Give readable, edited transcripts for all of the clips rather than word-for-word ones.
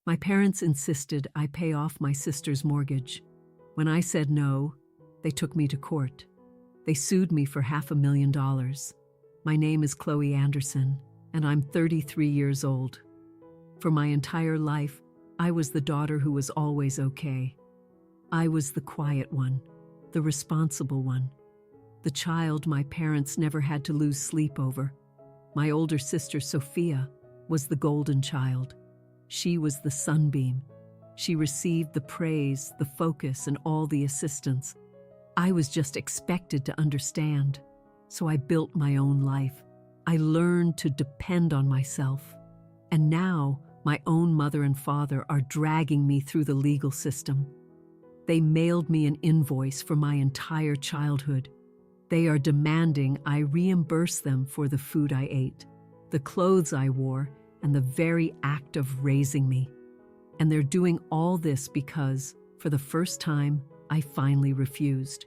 My parents insisted I pay off my sister's mortgage. When I said no, they took me to court. They sued me for $500,000. My name is Chloe Anderson, and I'm 33 years old. For my entire life, I was the daughter who was always okay. I was the quiet one, the responsible one, the child my parents never had to lose sleep over. My older sister, Sophia, was the golden child. She was the sunbeam. She received the praise, the focus, and all the assistance. I was just expected to understand, so I built my own life. I learned to depend on myself. And now, my own mother and father are dragging me through the legal system. They mailed me an invoice for my entire childhood. They are demanding I reimburse them for the food I ate, the clothes I wore, and the very act of raising me. And they're doing all this because, for the first time, I finally refused.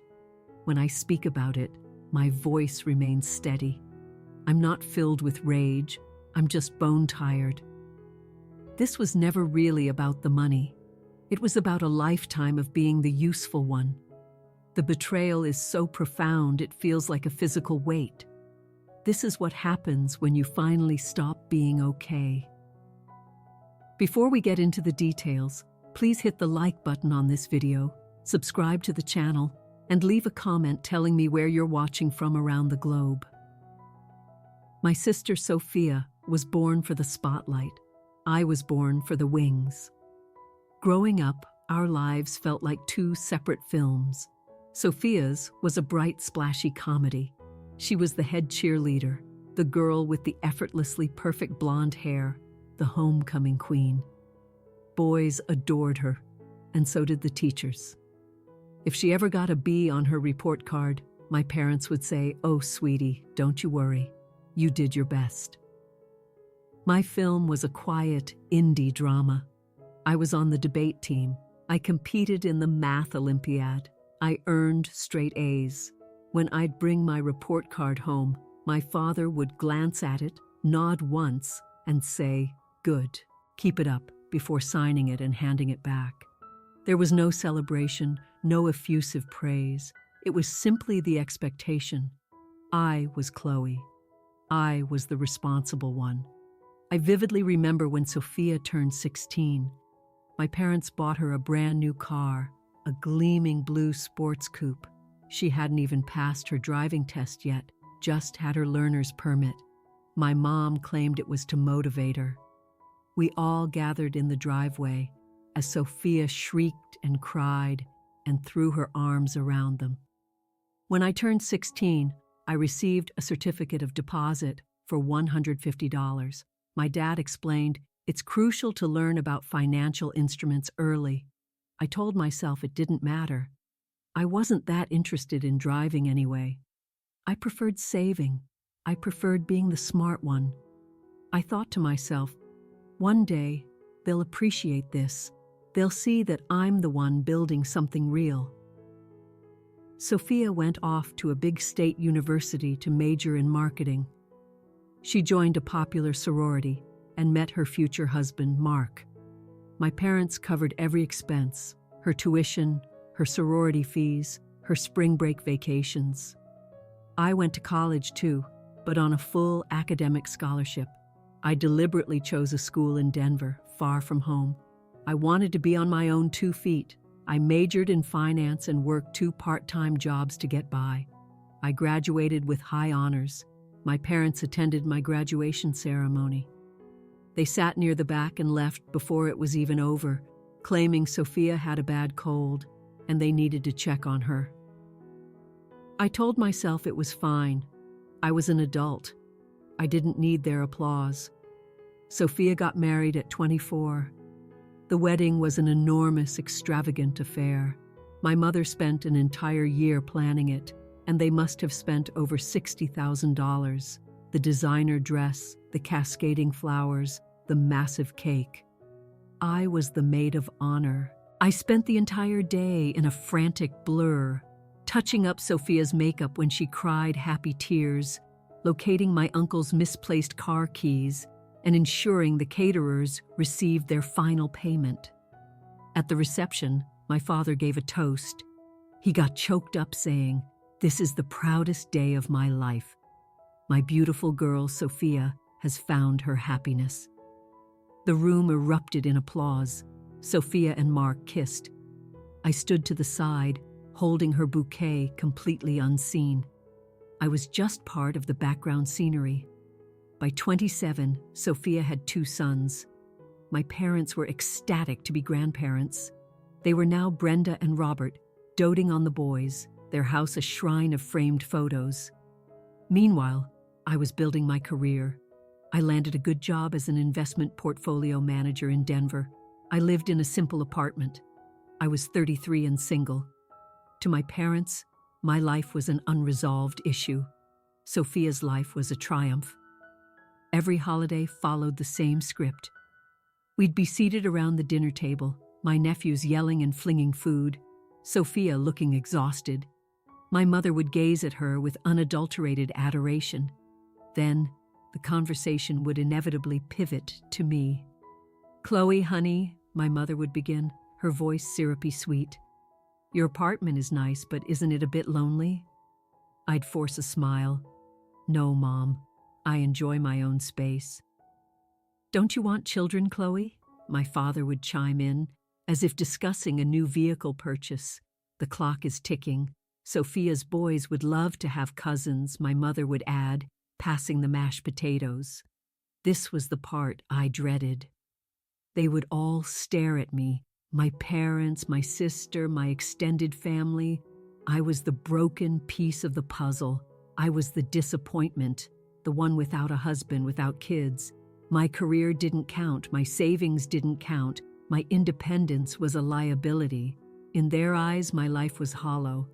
When I speak about it, my voice remains steady. I'm not filled with rage, I'm just bone-tired. This was never really about the money. It was about a lifetime of being the useful one. The betrayal is so profound it feels like a physical weight. This is what happens when you finally stop being okay. Before we get into the details, please hit the like button on this video, subscribe to the channel, and leave a comment telling me where you're watching from around the globe. My sister Sophia was born for the spotlight. I was born for the wings. Growing up, our lives felt like two separate films. Sophia's was a bright, splashy comedy. She was the head cheerleader, the girl with the effortlessly perfect blonde hair, the homecoming queen. Boys adored her, and so did the teachers. If she ever got a B on her report card, my parents would say, "Oh, sweetie, don't you worry. You did your best." My film was a quiet, indie drama. I was on the debate team. I competed in the math Olympiad. I earned straight A's. When I'd bring my report card home, my father would glance at it, nod once, and say, "Good, keep it up," before signing it and handing it back. There was no celebration, no effusive praise. It was simply the expectation. I was Chloe. I was the responsible one. I vividly remember when Sophia turned 16. My parents bought her a brand new car, a gleaming blue sports coupe. She hadn't even passed her driving test yet, just had her learner's permit. My mom claimed it was to motivate her. We all gathered in the driveway as Sophia shrieked and cried and threw her arms around them. When I turned 16, I received a certificate of deposit for $150. My dad explained, "It's crucial to learn about financial instruments early." I told myself it didn't matter. I wasn't that interested in driving anyway. I preferred saving. I preferred being the smart one. I thought to myself, one day, they'll appreciate this. They'll see that I'm the one building something real. Sophia went off to a big state university to major in marketing. She joined a popular sorority and met her future husband, Mark. My parents covered every expense, her tuition, her sorority fees, her spring break vacations. I went to college too, but on a full academic scholarship. I deliberately chose a school in Denver, far from home. I wanted to be on my own 2 feet. I majored in finance and worked 2 part-time jobs to get by. I graduated with high honors. My parents attended my graduation ceremony. They sat near the back and left before it was even over, claiming Sophia had a bad cold and they needed to check on her. I told myself it was fine. I was an adult. I didn't need their applause. Sophia got married at 24. The wedding was an enormous, extravagant affair. My mother spent an entire year planning it, and they must have spent over $60,000. The designer dress, the cascading flowers, the massive cake. I was the maid of honor. I spent the entire day in a frantic blur, touching up Sophia's makeup when she cried happy tears, locating my uncle's misplaced car keys, and ensuring the caterers received their final payment. At the reception, my father gave a toast. He got choked up saying, "This is the proudest day of my life. My beautiful girl, Sophia, has found her happiness." The room erupted in applause. Sophia and Mark kissed. I stood to the side, holding her bouquet completely unseen. I was just part of the background scenery. By 27, Sophia had 2 sons. My parents were ecstatic to be grandparents. They were now Brenda and Robert, doting on the boys, their house a shrine of framed photos. Meanwhile, I was building my career. I landed a good job as an investment portfolio manager in Denver. I lived in a simple apartment. I was 33 and single. To my parents, my life was an unresolved issue. Sophia's life was a triumph. Every holiday followed the same script. We'd be seated around the dinner table, my nephews yelling and flinging food, Sophia looking exhausted. My mother would gaze at her with unadulterated adoration. Then, the conversation would inevitably pivot to me. "Chloe, honey," my mother would begin, her voice syrupy sweet. "Your apartment is nice, but isn't it a bit lonely?" I'd force a smile. "No, Mom. I enjoy my own space." "Don't you want children, Chloe?" My father would chime in, as if discussing a new vehicle purchase. "The clock is ticking. Sophia's boys would love to have cousins," my mother would add, passing the mashed potatoes. This was the part I dreaded. They would all stare at me, my parents, my sister, my extended family. I was the broken piece of the puzzle. I was the disappointment, the one without a husband, without kids. My career didn't count, my savings didn't count, my independence was a liability. In their eyes, my life was hollow.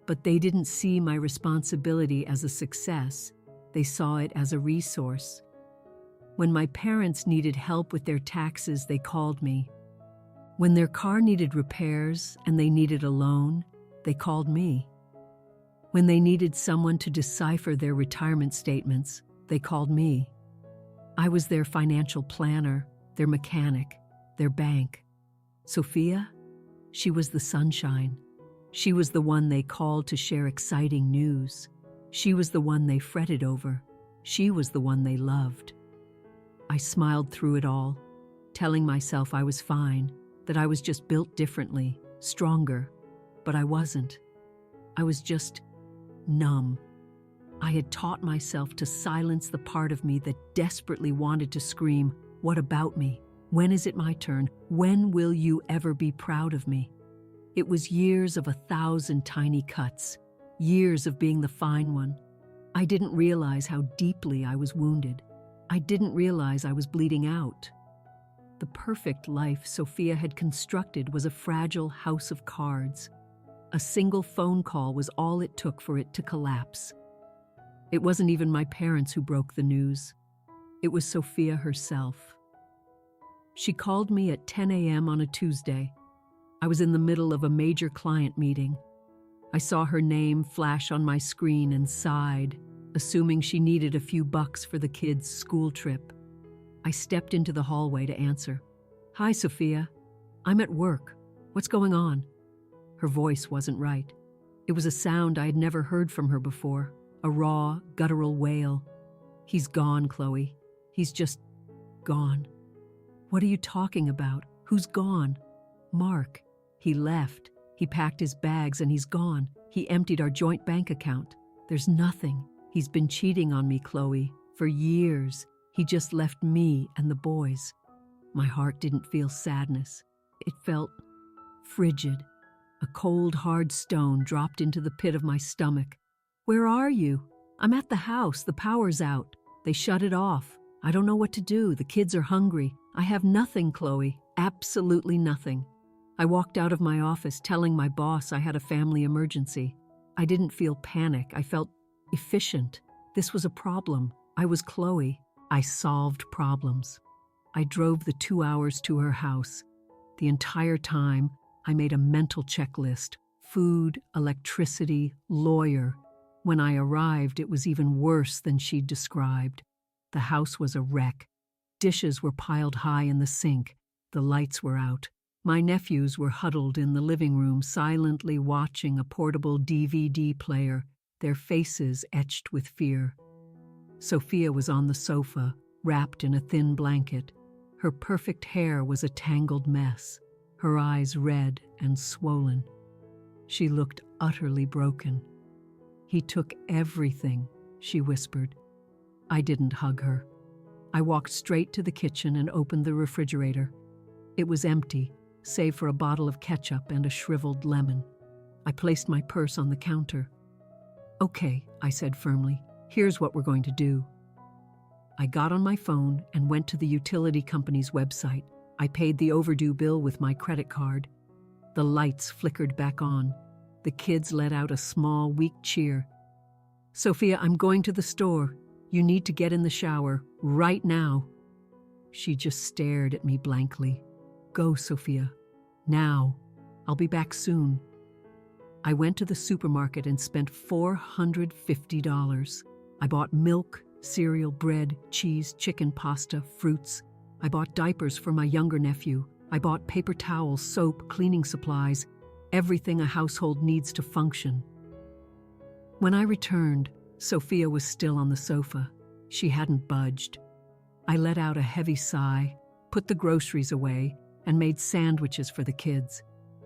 But they didn't see my responsibility as a success. They saw it as a resource. When my parents needed help with their taxes, they called me. When their car needed repairs and they needed a loan, they called me. When they needed someone to decipher their retirement statements, they called me. I was their financial planner, their mechanic, their bank. Sophia? She was the sunshine. She was the one they called to share exciting news. She was the one they fretted over. She was the one they loved. I smiled through it all, telling myself I was fine, that I was just built differently, stronger. But I wasn't. I was just numb. I had taught myself to silence the part of me that desperately wanted to scream, "What about me? When is it my turn? When will you ever be proud of me?" It was years of 1,000 tiny cuts, years of being the fine one. I didn't realize how deeply I was wounded. I didn't realize I was bleeding out. The perfect life Sophia had constructed was a fragile house of cards. A single phone call was all it took for it to collapse. It wasn't even my parents who broke the news. It was Sophia herself. She called me at 10 a.m. on a Tuesday. I was in the middle of a major client meeting. I saw her name flash on my screen and sighed, assuming she needed a few bucks for the kids' school trip. I stepped into the hallway to answer. "Hi, Sophia. I'm at work. What's going on?" Her voice wasn't right. It was a sound I had never heard from her before, a raw, guttural wail. "He's gone, Chloe. He's just gone." "What are you talking about? Who's gone?" "Mark. He left. He packed his bags and he's gone. He emptied our joint bank account. There's nothing. He's been cheating on me, Chloe, for years. He just left me and the boys." My heart didn't feel sadness. It felt frigid. A cold, hard stone dropped into the pit of my stomach. "Where are you?" "I'm at the house. The power's out. They shut it off. I don't know what to do. The kids are hungry. I have nothing, Chloe. Absolutely nothing." I walked out of my office telling my boss I had a family emergency. I didn't feel panic. I felt efficient. This was a problem. I was Chloe. I solved problems. I drove the 2 hours to her house. The entire time, I made a mental checklist: food, electricity, lawyer. When I arrived, it was even worse than she'd described. The house was a wreck. Dishes were piled high in the sink. The lights were out. My nephews were huddled in the living room, silently watching a portable DVD player, their faces etched with fear. Sophia was on the sofa, wrapped in a thin blanket. Her perfect hair was a tangled mess, her eyes red and swollen. She looked utterly broken. "He took everything," she whispered. I didn't hug her. I walked straight to the kitchen and opened the refrigerator. It was empty, save for a bottle of ketchup and a shriveled lemon. I placed my purse on the counter. "Okay," I said firmly, "here's what we're going to do." I got on my phone and went to the utility company's website. I paid the overdue bill with my credit card. The lights flickered back on. The kids let out a small, weak cheer. "Sophia, I'm going to the store. You need to get in the shower, right now." She just stared at me blankly. "Go, Sophia. Now. I'll be back soon." I went to the supermarket and spent $450. I bought milk, cereal, bread, cheese, chicken, pasta, fruits. I bought diapers for my younger nephew. I bought paper towels, soap, cleaning supplies, everything a household needs to function. When I returned, Sophia was still on the sofa. She hadn't budged. I let out a heavy sigh, put the groceries away, and made sandwiches for the kids.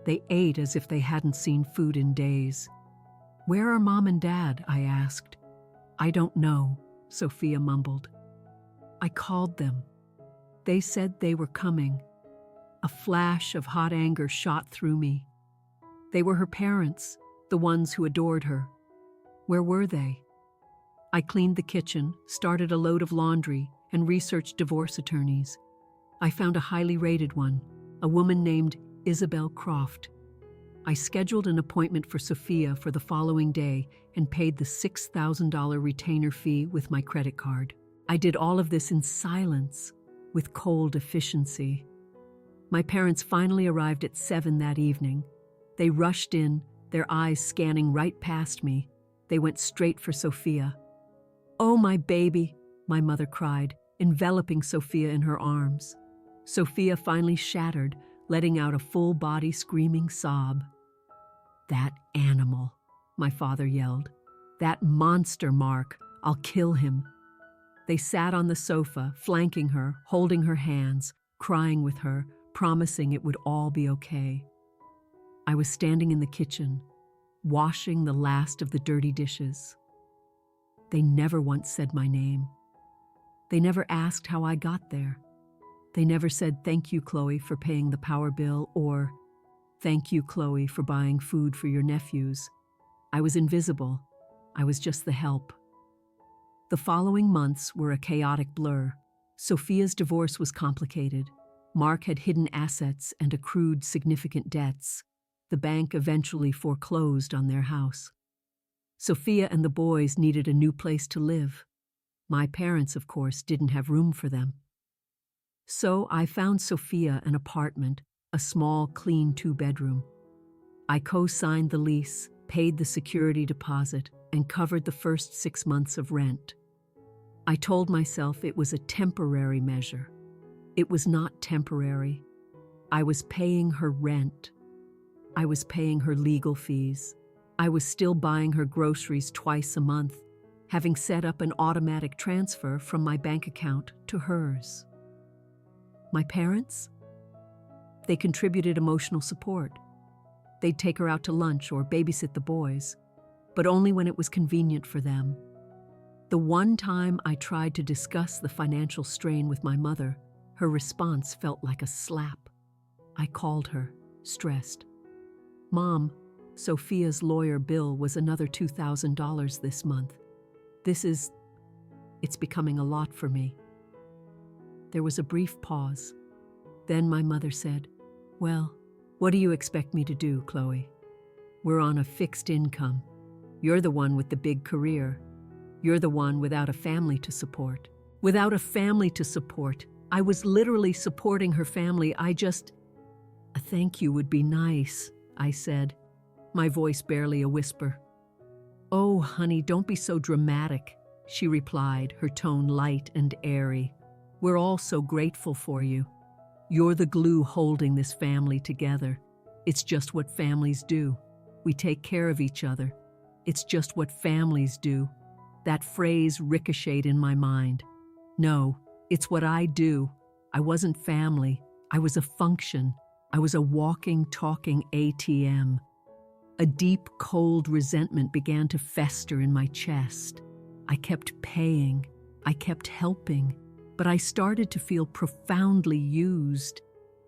They ate as if they hadn't seen food in days. "Where are Mom and Dad?" I asked. "I don't know," Sophia mumbled. I called them. They said they were coming. A flash of hot anger shot through me. They were her parents, the ones who adored her. Where were they? I cleaned the kitchen, started a load of laundry, and researched divorce attorneys. I found a highly rated one, a woman named Isabel Croft. I scheduled an appointment for Sophia for the following day and paid the $6,000 retainer fee with my credit card. I did all of this in silence, with cold efficiency. My parents finally arrived at 7 that evening. They rushed in, their eyes scanning right past me. They went straight for Sophia. "Oh, my baby," my mother cried, enveloping Sophia in her arms. Sophia finally shattered, letting out a full-body screaming sob. "That animal," my father yelled. "That monster, Mark. I'll kill him." They sat on the sofa, flanking her, holding her hands, crying with her, promising it would all be okay. I was standing in the kitchen, washing the last of the dirty dishes. They never once said my name. They never asked how I got there. They never said, "Thank you, Chloe, for paying the power bill," or "Thank you, Chloe, for buying food for your nephews." I was invisible. I was just the help. The following months were a chaotic blur. Sophia's divorce was complicated. Mark had hidden assets and accrued significant debts. The bank eventually foreclosed on their house. Sophia and the boys needed a new place to live. My parents, of course, didn't have room for them. So I found Sophia an apartment, a small, clean 2-bedroom. I co-signed the lease, paid the security deposit, and covered the first 6 months of rent. I told myself it was a temporary measure. It was not temporary. I was paying her rent. I was paying her legal fees. I was still buying her groceries twice a month, having set up an automatic transfer from my bank account to hers. My parents? They contributed emotional support. They'd take her out to lunch or babysit the boys, but only when it was convenient for them. The one time I tried to discuss the financial strain with my mother, her response felt like a slap. I called her, stressed. "Mom, Sophia's lawyer bill was another $2,000 this month. It's becoming a lot for me." There was a brief pause. Then my mother said, "Well, what do you expect me to do, Chloe? We're on a fixed income. You're the one with the big career. You're the one without a family to support." Without a family to support. I was literally supporting her family. "A thank you would be nice," I said, my voice barely a whisper. "Oh, honey, don't be so dramatic," she replied, her tone light and airy. We're all so grateful for you. You're the glue holding this family together. It's just what families do. We take care of each other. It's just what families do. That phrase ricocheted in my mind. No, it's what I do. I wasn't family. I was a function. I was a walking, talking ATM. A deep, cold resentment began to fester in my chest. I kept paying. I kept helping. But I started to feel profoundly used.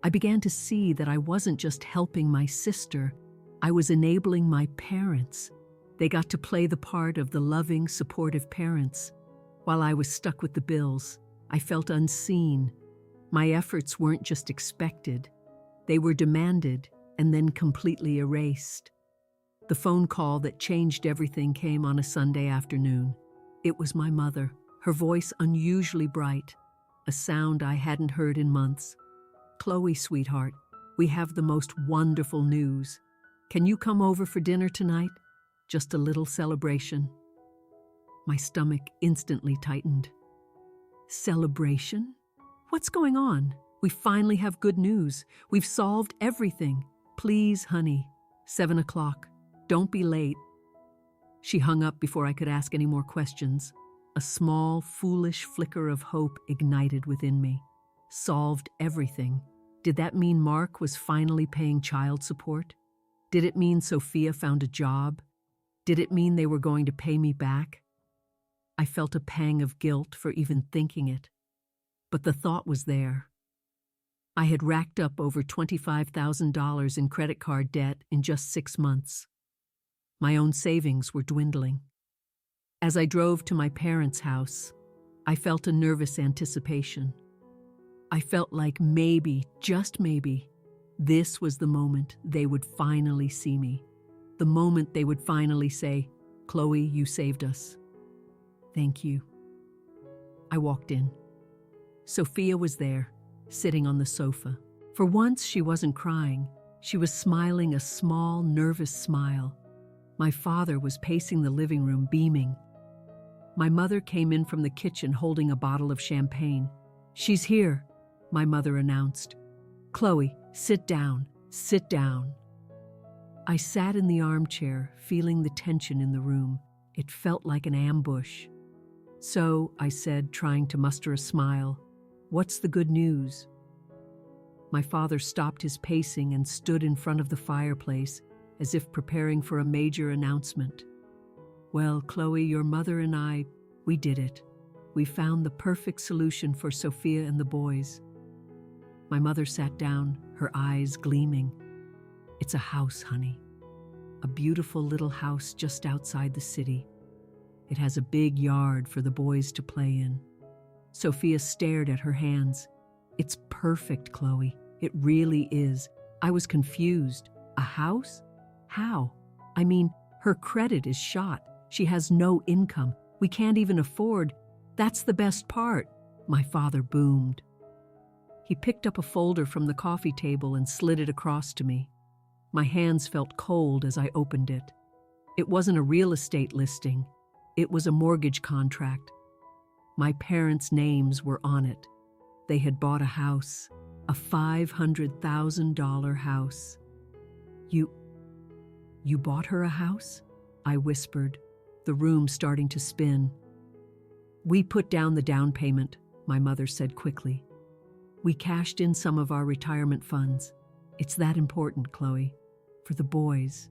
I began to see that I wasn't just helping my sister. I was enabling my parents. They got to play the part of the loving, supportive parents. While I was stuck with the bills, I felt unseen. My efforts weren't just expected. They were demanded and then completely erased. The phone call that changed everything came on a Sunday afternoon. It was my mother, her voice unusually bright, a sound I hadn't heard in months. "Chloe, sweetheart, we have the most wonderful news. Can you come over for dinner tonight? Just a little celebration." My stomach instantly tightened. Celebration? What's going on? We finally have good news. We've solved everything. Please, honey. 7 o'clock. Don't be late. She hung up before I could ask any more questions. A small, foolish flicker of hope ignited within me. Solved everything. Did that mean Mark was finally paying child support? Did it mean Sophia found a job? Did it mean they were going to pay me back? I felt a pang of guilt for even thinking it. But the thought was there. I had racked up over $25,000 in credit card debt in just 6 months. My own savings were dwindling. As I drove to my parents' house, I felt a nervous anticipation. I felt like maybe, just maybe, this was the moment they would finally see me. The moment they would finally say, "Chloe, you saved us." "Thank you." I walked in. Sophia was there, sitting on the sofa. For once, she wasn't crying. She was smiling a small, nervous smile. My father was pacing the living room, beaming. My mother came in from the kitchen holding a bottle of champagne. "She's here," my mother announced. "Chloe, sit down, sit down." I sat in the armchair, feeling the tension in the room. It felt like an ambush. "So," I said, trying to muster a smile, "what's the good news?" My father stopped his pacing and stood in front of the fireplace, as if preparing for a major announcement. "Well, Chloe, your mother and I, we did it. We found the perfect solution for Sophia and the boys." My mother sat down, her eyes gleaming. "It's a house, honey. A beautiful little house just outside the city. It has a big yard for the boys to play in." Sophia stared at her hands. "It's perfect, Chloe. It really is." I was confused. "A house? How? I mean, her credit is shot. She has no income. We can't even afford. That's the best part," my father boomed. He picked up a folder from the coffee table and slid it across to me. My hands felt cold as I opened it. It wasn't a real estate listing. It was a mortgage contract. My parents' names were on it. They had bought a house, a $500,000 house. You bought her a house?" I whispered, the room starting to spin. "We put down the down payment," my mother said quickly. "We cashed in some of our retirement funds. It's that important, Chloe, for the boys."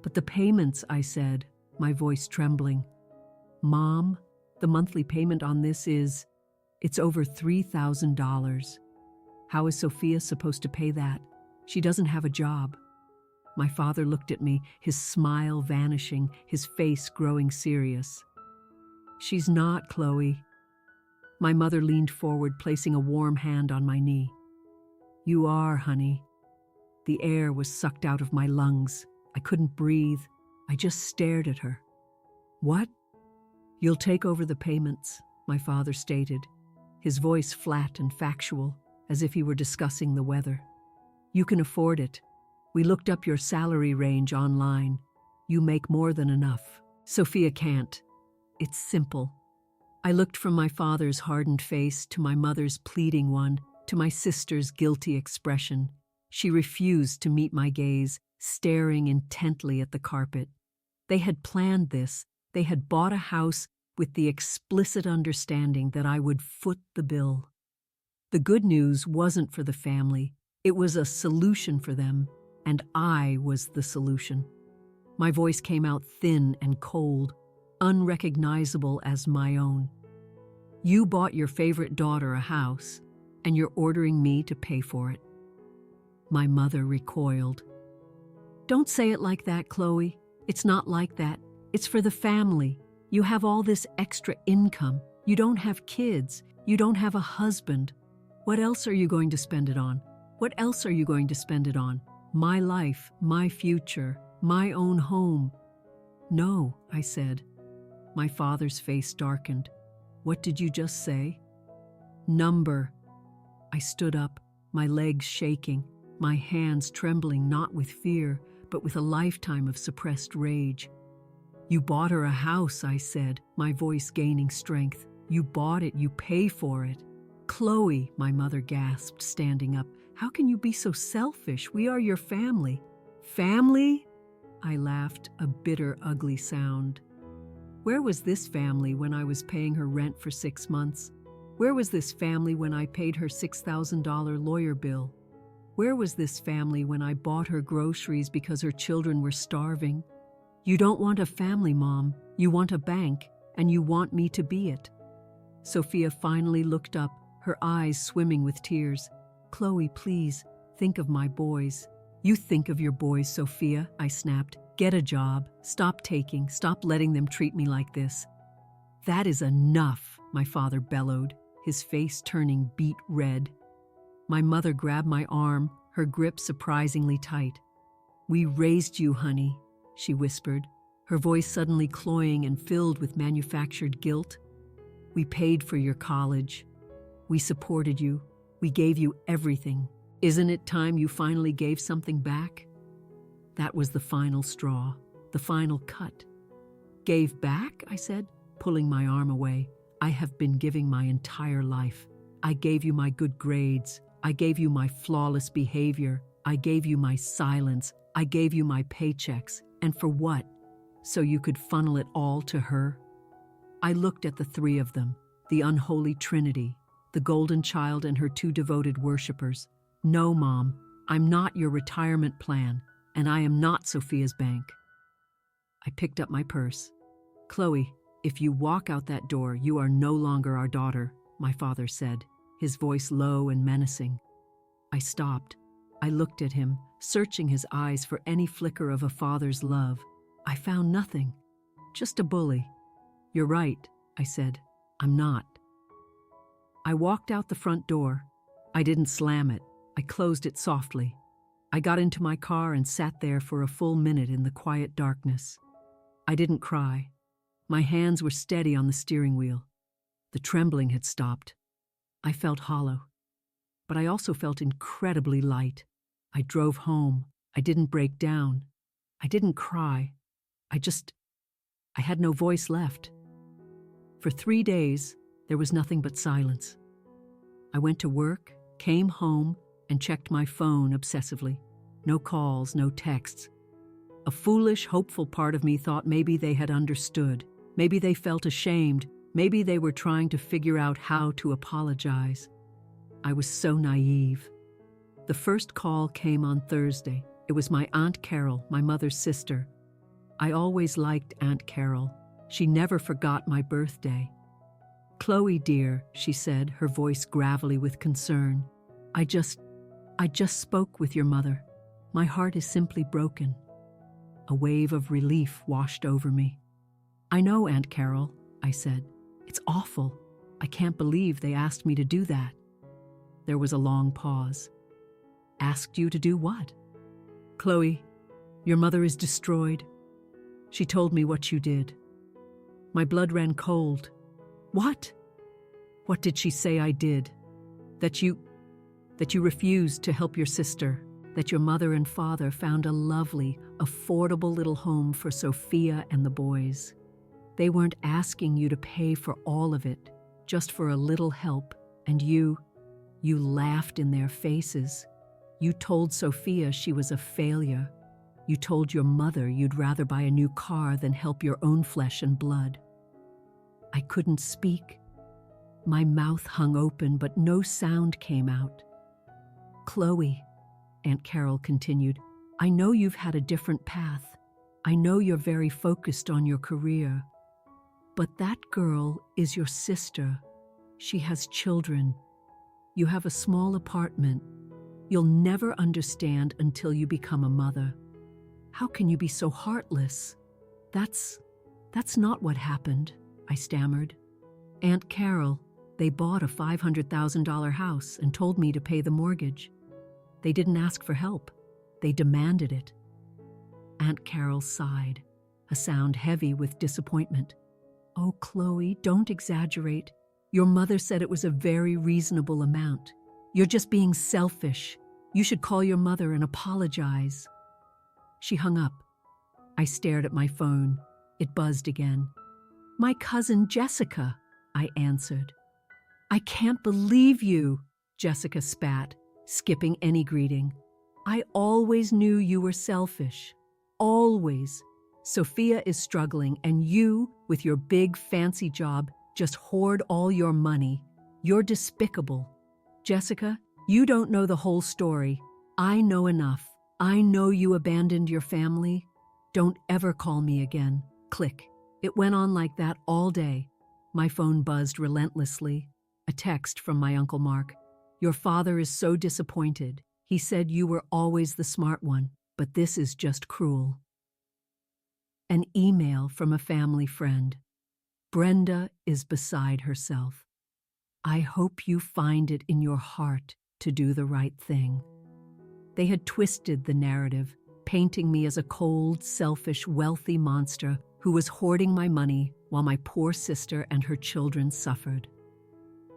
"But the payments," I said, my voice trembling. "Mom, the monthly payment on this it's over $3,000. How is Sophia supposed to pay that? She doesn't have a job." My father looked at me, his smile vanishing, his face growing serious. "She's not, Chloe." My mother leaned forward, placing a warm hand on my knee. "You are, honey." The air was sucked out of my lungs. I couldn't breathe. I just stared at her. "What?" "You'll take over the payments," my father stated, his voice flat and factual, as if he were discussing the weather. "You can afford it. We looked up your salary range online. You make more than enough. Sophia can't. It's simple." I looked from my father's hardened face to my mother's pleading one, to my sister's guilty expression. She refused to meet my gaze, staring intently at the carpet. They had planned this. They had bought a house with the explicit understanding that I would foot the bill. The good news wasn't for the family. It was a solution for them, and I was the solution. My voice came out thin and cold, unrecognizable as my own. You bought your favorite daughter a house, and you're ordering me to pay for it. My mother recoiled. Don't say it like that, Chloe. It's not like that. It's for the family. You have all this extra income. You don't have kids. You don't have a husband. What else are you going to spend it on? What else are you going to spend it on? My life, my future, my own home. No, I said. My father's face darkened. What did you just say? Number. I stood up, my legs shaking, my hands trembling not with fear, but with a lifetime of suppressed rage. You bought her a house, I said, my voice gaining strength. You bought it, you pay for it. Chloe, my mother gasped, standing up. How can you be so selfish? We are your family. Family? I laughed, a bitter, ugly sound. Where was this family when I was paying her rent for 6 months? Where was this family when I paid her $6,000 lawyer bill? Where was this family when I bought her groceries because her children were starving? You don't want a family, Mom. You want a bank, and you want me to be it. Sophia finally looked up, her eyes swimming with tears. Chloe, please, think of my boys. You think of your boys, Sophia, I snapped. Get a job. Stop letting them treat me like this. That is enough, my father bellowed, his face turning beet red. My mother grabbed my arm, her grip surprisingly tight. We raised you, honey, she whispered, her voice suddenly cloying and filled with manufactured guilt. We paid for your college. We supported you. We gave you everything. Isn't it time you finally gave something back? That was the final straw, the final cut. Gave back, I said, pulling my arm away. I have been giving my entire life. I gave you my good grades. I gave you my flawless behavior. I gave you my silence. I gave you my paychecks. And for what? So you could funnel it all to her? I looked at the three of them, the unholy trinity, the golden child and her two devoted worshippers. No, Mom, I'm not your retirement plan, and I am not Sophia's bank. I picked up my purse. Chloe, if you walk out that door, you are no longer our daughter, my father said, his voice low and menacing. I stopped. I looked at him, searching his eyes for any flicker of a father's love. I found nothing, just a bully. You're right, I said. I'm not. I walked out the front door. I didn't slam it. I closed it softly. I got into my car and sat there for a full minute in the quiet darkness. I didn't cry. My hands were steady on the steering wheel. The trembling had stopped. I felt hollow. But I also felt incredibly light. I drove home. I didn't break down. I didn't cry. I had no voice left. For 3 days, there was nothing but silence. I went to work, came home, and checked my phone obsessively. No calls, no texts. A foolish, hopeful part of me thought maybe they had understood. Maybe they felt ashamed. Maybe they were trying to figure out how to apologize. I was so naive. The first call came on Thursday. It was my Aunt Carol, my mother's sister. I always liked Aunt Carol. She never forgot my birthday. Chloe, dear, she said, her voice gravelly with concern. I just spoke with your mother. My heart is simply broken. A wave of relief washed over me. I know, Aunt Carol, I said. It's awful. I can't believe they asked me to do that. There was a long pause. Asked you to do what? Chloe, your mother is destroyed. She told me what you did. My blood ran cold. What? What did she say I did? That you refused to help your sister, that your mother and father found a lovely, affordable little home for Sophia and the boys. They weren't asking you to pay for all of it, just for a little help, and you laughed in their faces. You told Sophia she was a failure. You told your mother you'd rather buy a new car than help your own flesh and blood. I couldn't speak. My mouth hung open, but no sound came out. Chloe, Aunt Carol continued, I know you've had a different path. I know you're very focused on your career. But that girl is your sister. She has children. You have a small apartment. You'll never understand until you become a mother. How can you be so heartless? That's not what happened, I stammered. Aunt Carol, they bought a $500,000 house and told me to pay the mortgage. They didn't ask for help. They demanded it. Aunt Carol sighed, a sound heavy with disappointment. Oh, Chloe, don't exaggerate. Your mother said it was a very reasonable amount. You're just being selfish. You should call your mother and apologize. She hung up. I stared at my phone. It buzzed again. My cousin Jessica, I answered. I can't believe you, Jessica spat, skipping any greeting. I always knew you were selfish. Always. Sophia is struggling, and you, with your big fancy job, just hoard all your money. You're despicable. Jessica, you don't know the whole story. I know enough. I know you abandoned your family. Don't ever call me again. Click. It went on like that all day. My phone buzzed relentlessly. A text from my Uncle Mark. Your father is so disappointed. He said you were always the smart one, but this is just cruel. An email from a family friend. Brenda is beside herself. I hope you find it in your heart to do the right thing. They had twisted the narrative, painting me as a cold, selfish, wealthy monster who was hoarding my money while my poor sister and her children suffered.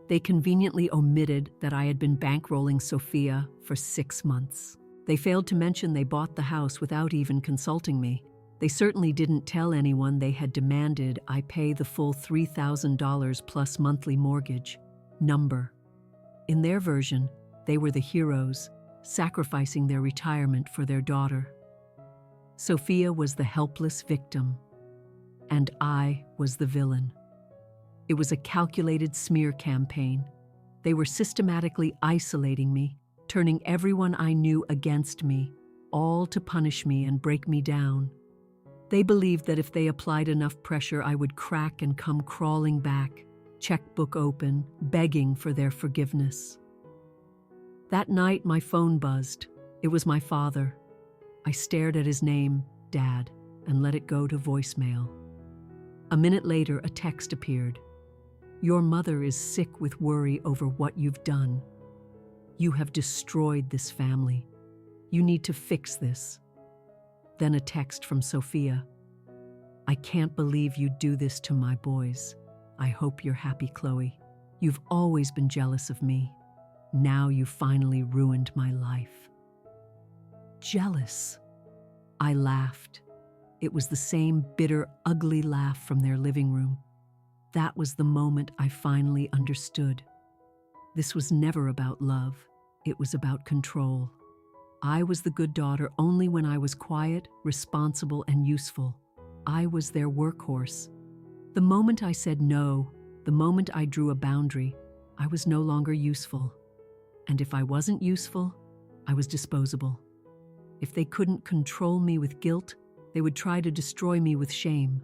They conveniently omitted that I had been bankrolling Sophia for 6 months. They failed to mention they bought the house without even consulting me. They certainly didn't tell anyone they had demanded I pay the full $3,000 plus monthly mortgage. Number. In their version, they were the heroes, sacrificing their retirement for their daughter. Sophia was the helpless victim, and I was the villain. It was a calculated smear campaign. They were systematically isolating me, turning everyone I knew against me, all to punish me and break me down. They believed that if they applied enough pressure, I would crack and come crawling back, checkbook open, begging for their forgiveness. That night, my phone buzzed. It was my father. I stared at his name, Dad, and let it go to voicemail. A minute later, a text appeared. Your mother is sick with worry over what you've done. You have destroyed this family. You need to fix this. Then a text from Sophia. I can't believe you'd do this to my boys. I hope you're happy, Chloe. You've always been jealous of me. Now you finally ruined my life. Jealous. I laughed. It was the same bitter, ugly laugh from their living room. That was the moment I finally understood. This was never about love. It was about control. I was the good daughter only when I was quiet, responsible, and useful. I was their workhorse. The moment I said no, the moment I drew a boundary, I was no longer useful. And if I wasn't useful, I was disposable. If they couldn't control me with guilt, they would try to destroy me with shame.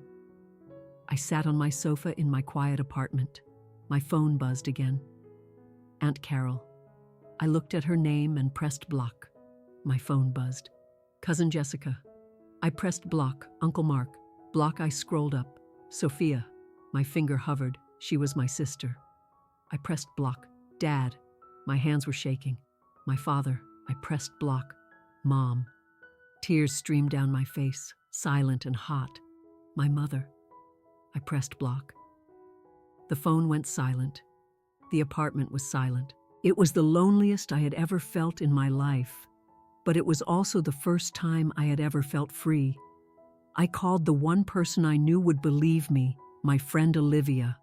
I sat on my sofa in my quiet apartment. My phone buzzed again. Aunt Carol. I looked at her name and pressed block. My phone buzzed. Cousin Jessica. I pressed block. Uncle Mark. Block. I scrolled up. Sophia. My finger hovered. She was my sister. I pressed block. Dad. My hands were shaking. My father. I pressed block. Mom. Tears streamed down my face, silent and hot. My mother. I pressed block. The phone went silent. The apartment was silent. It was the loneliest I had ever felt in my life, but it was also the first time I had ever felt free. I called the one person I knew would believe me, My friend Olivia.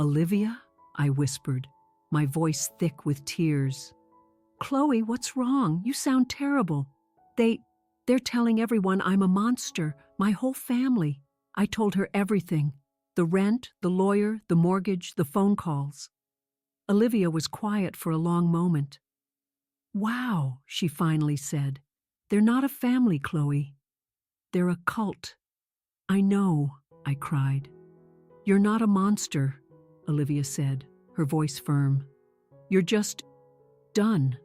Olivia? I whispered, my voice thick with tears. Chloe, what's wrong? You sound terrible. They're telling everyone I'm a monster, my whole family. I told her everything. The rent, the lawyer, the mortgage, the phone calls. Olivia was quiet for a long moment. Wow, she finally said. They're not a family, Chloe. They're a cult. I know, I cried. You're not a monster, Olivia said, her voice firm. You're just done.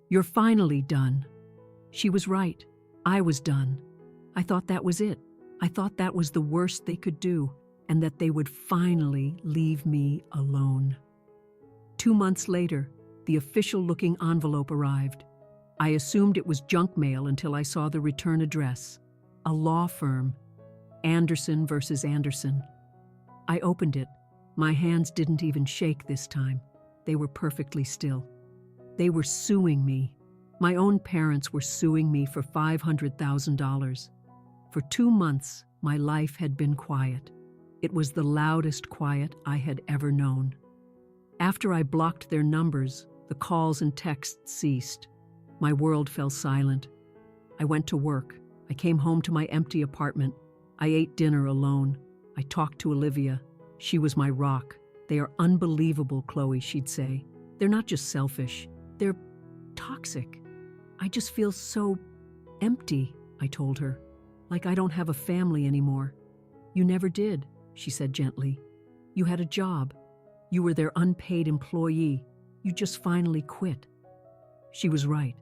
You're finally done. She was right. I was done. I thought that was it. I thought that was the worst they could do, and that they would finally leave me alone. 2 months later, the official-looking envelope arrived. I assumed it was junk mail until I saw the return address. A law firm. Anderson versus Anderson. I opened it. My hands didn't even shake this time. They were perfectly still. They were suing me. My own parents were suing me for $500,000. For 2 months, my life had been quiet. It was the loudest quiet I had ever known. After I blocked their numbers, the calls and texts ceased. My world fell silent. I went to work. I came home to my empty apartment. I ate dinner alone. I talked to Olivia. She was my rock. They are unbelievable, Chloe, she'd say. They're not just selfish. They're toxic. I just feel so empty, I told her. Like I don't have a family anymore. You never did, she said gently. You had a job. You were their unpaid employee. You just finally quit. She was right.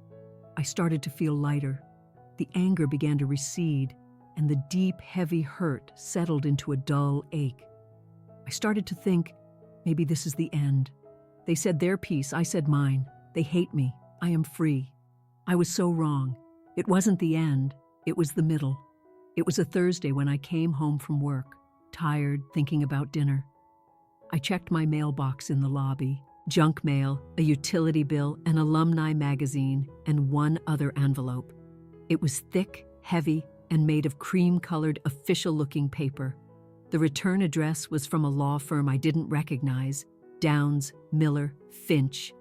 I started to feel lighter. The anger began to recede, and the deep, heavy hurt settled into a dull ache. I started to think, maybe this is the end. They said their piece, I said mine. They hate me. I am free. I was so wrong. It wasn't the end. It was the middle. It was a Thursday when I came home from work, tired, thinking about dinner. I checked my mailbox in the lobby. Junk mail, a utility bill, an alumni magazine, and one other envelope. It was thick, heavy, and made of cream-colored, official-looking paper. The return address was from a law firm I didn't recognize, Downs, Miller, Finch.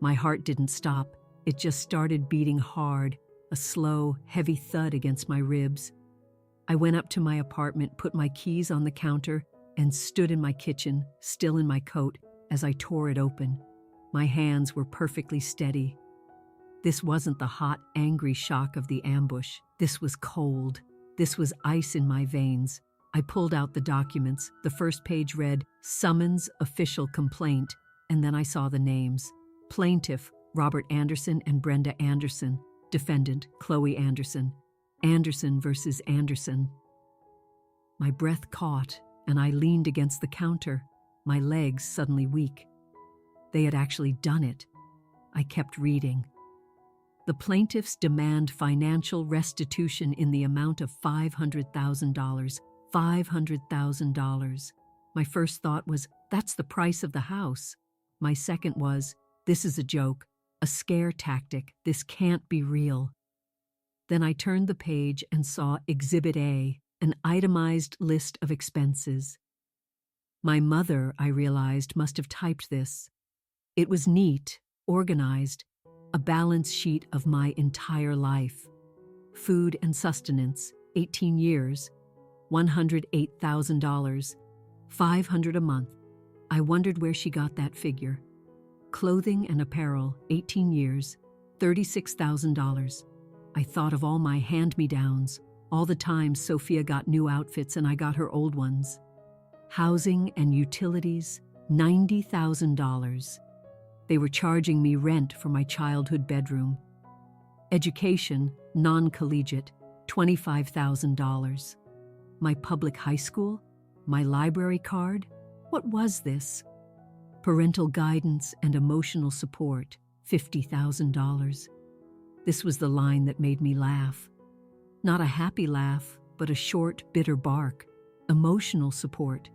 My heart didn't stop. It just started beating hard, a slow, heavy thud against my ribs. I went up to my apartment, put my keys on the counter, and stood in my kitchen, still in my coat, as I tore it open. My hands were perfectly steady. This wasn't the hot, angry shock of the ambush. This was cold. This was ice in my veins. I pulled out the documents. The first page read, Summons Official Complaint, and then I saw the names. Plaintiff, Robert Anderson and Brenda Anderson. Defendant, Chloe Anderson. Anderson versus Anderson. My breath caught, and I leaned against the counter, my legs suddenly weak. They had actually done it. I kept reading. The plaintiffs demand financial restitution in the amount of $500,000. $500,000. My first thought was, that's the price of the house. My second was, this is a joke, a scare tactic. This can't be real. Then I turned the page and saw Exhibit A, an itemized list of expenses. My mother, I realized, must have typed this. It was neat, organized, a balance sheet of my entire life. Food and sustenance, 18 years, $108,000, $500 a month. I wondered where she got that figure. Clothing and apparel, 18 years, $36,000. I thought of all my hand-me-downs, all the times Sophia got new outfits and I got her old ones. Housing and utilities, $90,000. They were charging me rent for my childhood bedroom. Education, non-collegiate, $25,000. My public high school? My library card? What was this? Parental guidance and emotional support, $50,000. This was the line that made me laugh. Not a happy laugh, but a short, bitter bark. Emotional support.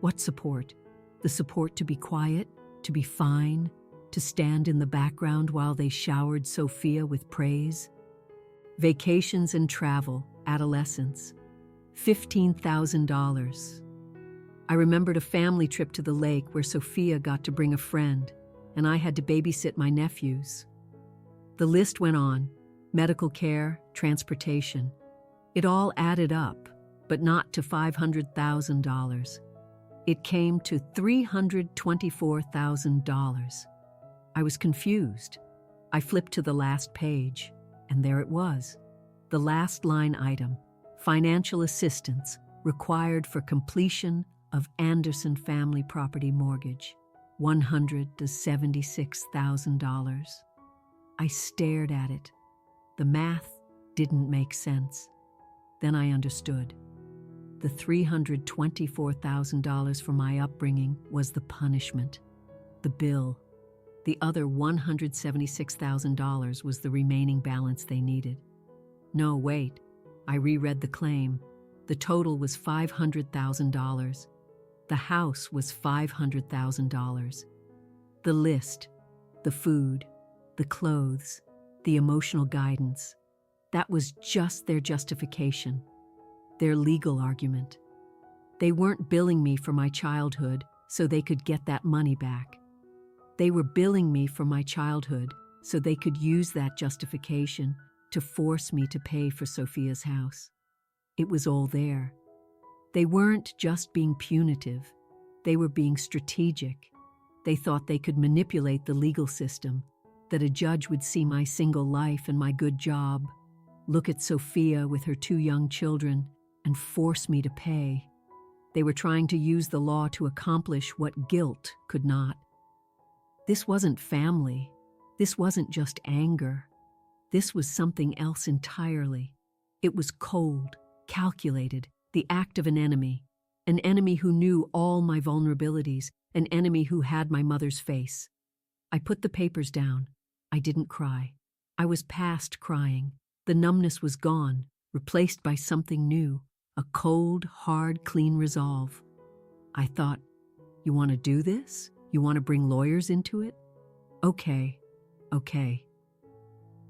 What support? The support to be quiet, to be fine, to stand in the background while they showered Sophia with praise. Vacations and travel, adolescence, $15,000. I remembered a family trip to the lake where Sophia got to bring a friend, and I had to babysit my nephews. The list went on: medical care, transportation. It all added up, but not to $500,000. It came to $324,000. I was confused. I flipped to the last page, and there it was. The last line item: financial assistance required for completion of Anderson family property mortgage, $176,000. I stared at it. The math didn't make sense. Then I understood. The $324,000 for my upbringing was the punishment. The bill. The other $176,000 was the remaining balance they needed. No, wait. I reread the claim. The total was $500,000. The house was $500,000. The list, the food, the clothes, the emotional guidance, that was just their justification, their legal argument. They weren't billing me for my childhood so they could get that money back. They were billing me for my childhood so they could use that justification to force me to pay for Sophia's house. It was all there. They weren't just being punitive. They were being strategic. They thought they could manipulate the legal system, that a judge would see my single life and my good job, look at Sophia with her 2 young children, and force me to pay. They were trying to use the law to accomplish what guilt could not. This wasn't family. This wasn't just anger. This was something else entirely. It was cold, calculated, the act of an enemy who knew all my vulnerabilities, an enemy who had my mother's face. I put the papers down. I didn't cry. I was past crying. The numbness was gone, replaced by something new, a cold, hard, clean resolve. I thought, you want to do this? You want to bring lawyers into it? Okay.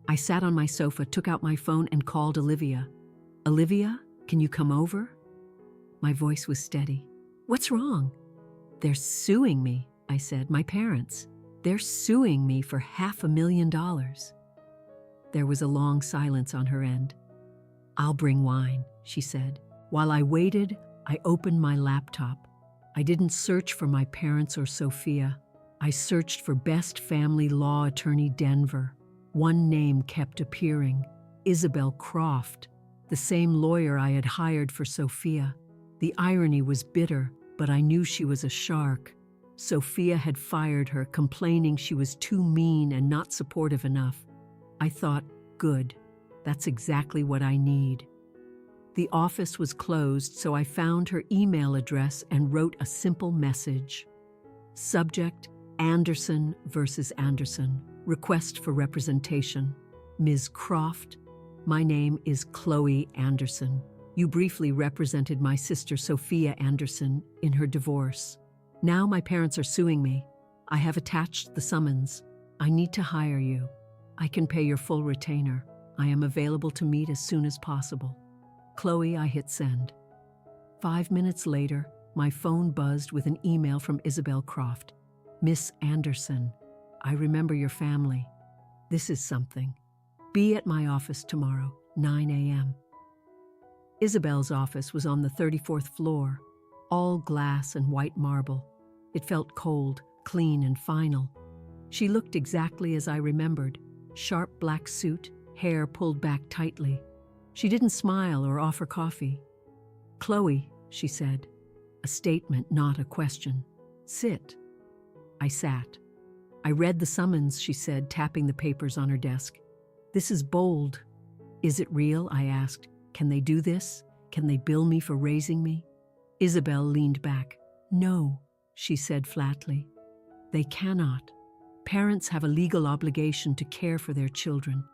I sat on my sofa, took out my phone, and called Olivia. Olivia, can you come over? My voice was steady. What's wrong? They're suing me, I said. My parents. They're suing me for $500,000. There was a long silence on her end. I'll bring wine, she said. While I waited, I opened my laptop. I didn't search for my parents or Sophia. I searched for Best Family Law Attorney Denver. One name kept appearing: Isabel Croft, the same lawyer I had hired for Sophia. The irony was bitter, but I knew she was a shark. Sophia had fired her, complaining she was too mean and not supportive enough. I thought, good, that's exactly what I need. The office was closed, so I found her email address and wrote a simple message. Subject: Anderson versus Anderson. Request for representation. Ms. Croft, my name is Chloe Anderson. You briefly represented my sister Sophia Anderson in her divorce. Now my parents are suing me. I have attached the summons. I need to hire you. I can pay your full retainer. I am available to meet as soon as possible. Chloe, I hit send. 5 minutes later, my phone buzzed with an email from Isabel Croft. Miss Anderson, I remember your family. This is something. Be at my office tomorrow, 9 a.m. Isabel's office was on the 34th floor, all glass and white marble. It felt cold, clean, and final. She looked exactly as I remembered: sharp black suit, hair pulled back tightly. She didn't smile or offer coffee. Chloe, she said. A statement, not a question. Sit. I sat. I read the summons, she said, tapping the papers on her desk. This is bold. Is it real? I asked. Can they do this? Can they bill me for raising me? Isabel leaned back. No, she said flatly. They cannot. Parents have a legal obligation to care for their children.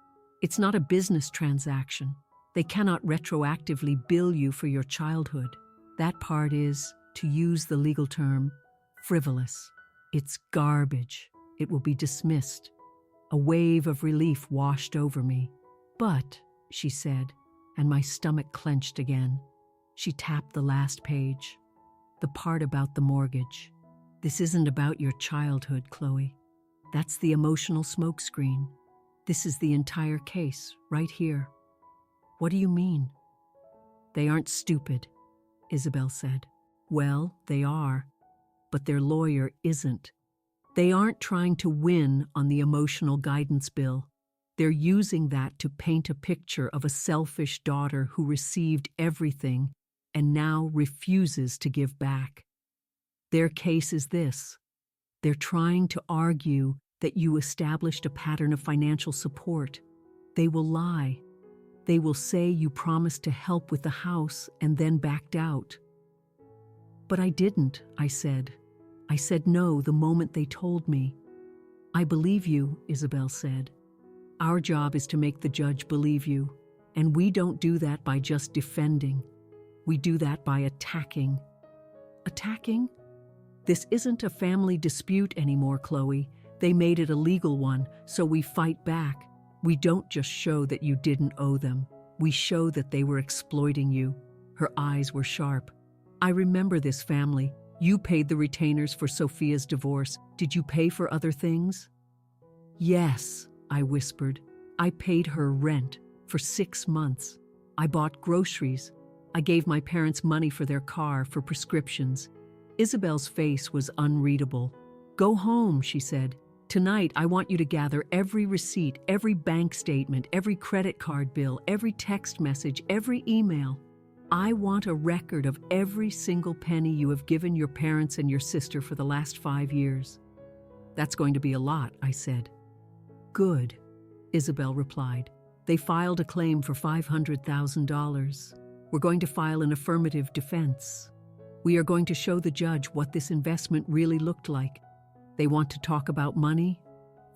It's not a business transaction. They cannot retroactively bill you for your childhood. That part is, to use the legal term, frivolous. It's garbage. It will be dismissed. A wave of relief washed over me. But, she said, and my stomach clenched again. She tapped the last page. The part about the mortgage. This isn't about your childhood, Chloe. That's the emotional smokescreen. This is the entire case, right here. What do you mean? They aren't stupid, Isabel said. Well, they are, but their lawyer isn't. They aren't trying to win on the emotional guidance bill. They're using that to paint a picture of a selfish daughter who received everything and now refuses to give back. Their case is this. They're trying to argue that you established a pattern of financial support. They will lie. They will say you promised to help with the house and then backed out. But I didn't, I said. I said no the moment they told me. I believe you, Isabel said. Our job is to make the judge believe you, and we don't do that by just defending. We do that by attacking. Attacking? This isn't a family dispute anymore, Chloe. They made it a legal one, so we fight back. We don't just show that you didn't owe them. We show that they were exploiting you. Her eyes were sharp. I remember this family. You paid the retainers for Sophia's divorce. Did you pay for other things? Yes, I whispered. I paid her rent for 6 months. I bought groceries. I gave my parents money for their car, for prescriptions. Isabel's face was unreadable. Go home, she said. Tonight, I want you to gather every receipt, every bank statement, every credit card bill, every text message, every email. I want a record of every single penny you have given your parents and your sister for the last 5 years. That's going to be a lot, I said. Good, Isabel replied. They filed a claim for $500,000. We're going to file an affirmative defense. We are going to show the judge what this investment really looked like. They want to talk about money?